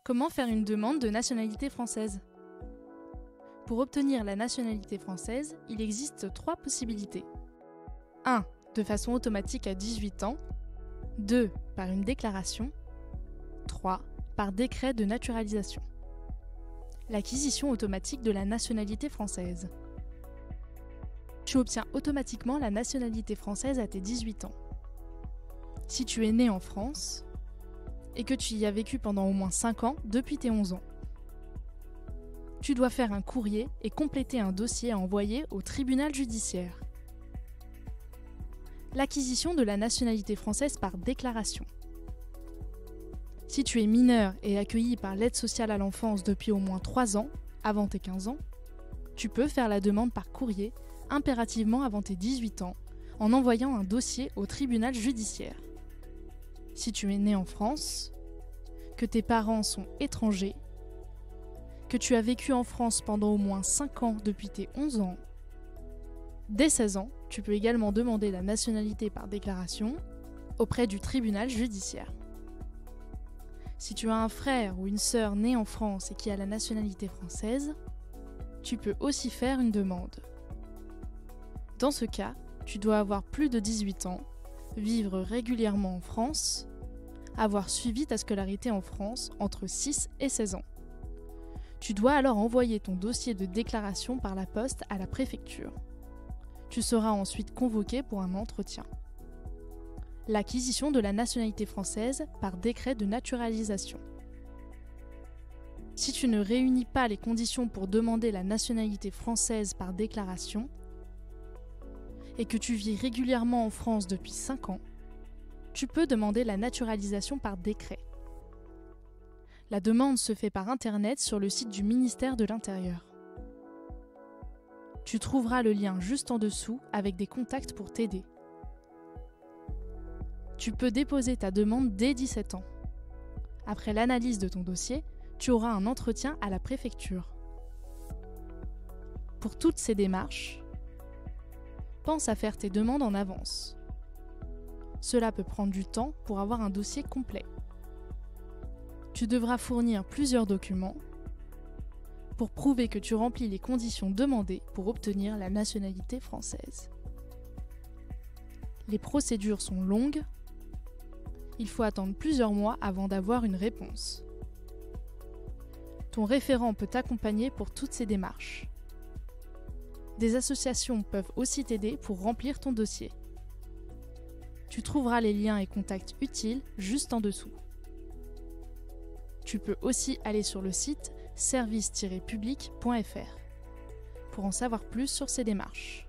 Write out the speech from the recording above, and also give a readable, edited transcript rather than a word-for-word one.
Comment faire une demande de nationalité française? Pour obtenir la nationalité française, il existe 3 possibilités. 1. De façon automatique à 18 ans. 2. Par une déclaration. 3. Par décret de naturalisation. L'acquisition automatique de la nationalité française. Tu obtiens automatiquement la nationalité française à tes 18 ans. Si tu es né en France et que tu y as vécu pendant au moins 5 ans depuis tes 11 ans. Tu dois faire un courrier et compléter un dossier à envoyer au tribunal judiciaire. L'acquisition de la nationalité française par déclaration. Si tu es mineur et accueilli par l'aide sociale à l'enfance depuis au moins 3 ans, avant tes 15 ans, tu peux faire la demande par courrier impérativement avant tes 18 ans en envoyant un dossier au tribunal judiciaire. Si tu es né en France, que tes parents sont étrangers, que tu as vécu en France pendant au moins 5 ans depuis tes 11 ans, dès 16 ans, tu peux également demander la nationalité par déclaration auprès du tribunal judiciaire. Si tu as un frère ou une sœur nés en France et qui a la nationalité française, tu peux aussi faire une demande. Dans ce cas, tu dois avoir plus de 18 ans, vivre régulièrement en France, avoir suivi ta scolarité en France entre 6 et 16 ans. Tu dois alors envoyer ton dossier de déclaration par la poste à la préfecture. Tu seras ensuite convoqué pour un entretien. L'acquisition de la nationalité française par décret de naturalisation. Si tu ne réunis pas les conditions pour demander la nationalité française par déclaration et que tu vis régulièrement en France depuis 5 ans, tu peux demander la naturalisation par décret. La demande se fait par Internet sur le site du ministère de l'Intérieur. Tu trouveras le lien juste en dessous avec des contacts pour t'aider. Tu peux déposer ta demande dès 17 ans. Après l'analyse de ton dossier, tu auras un entretien à la préfecture. Pour toutes ces démarches, pense à faire tes demandes en avance. Cela peut prendre du temps pour avoir un dossier complet. Tu devras fournir plusieurs documents pour prouver que tu remplis les conditions demandées pour obtenir la nationalité française. Les procédures sont longues. Il faut attendre plusieurs mois avant d'avoir une réponse. Ton référent peut t'accompagner pour toutes ces démarches. Des associations peuvent aussi t'aider pour remplir ton dossier. Tu trouveras les liens et contacts utiles juste en dessous. Tu peux aussi aller sur le site service-public.fr pour en savoir plus sur ces démarches.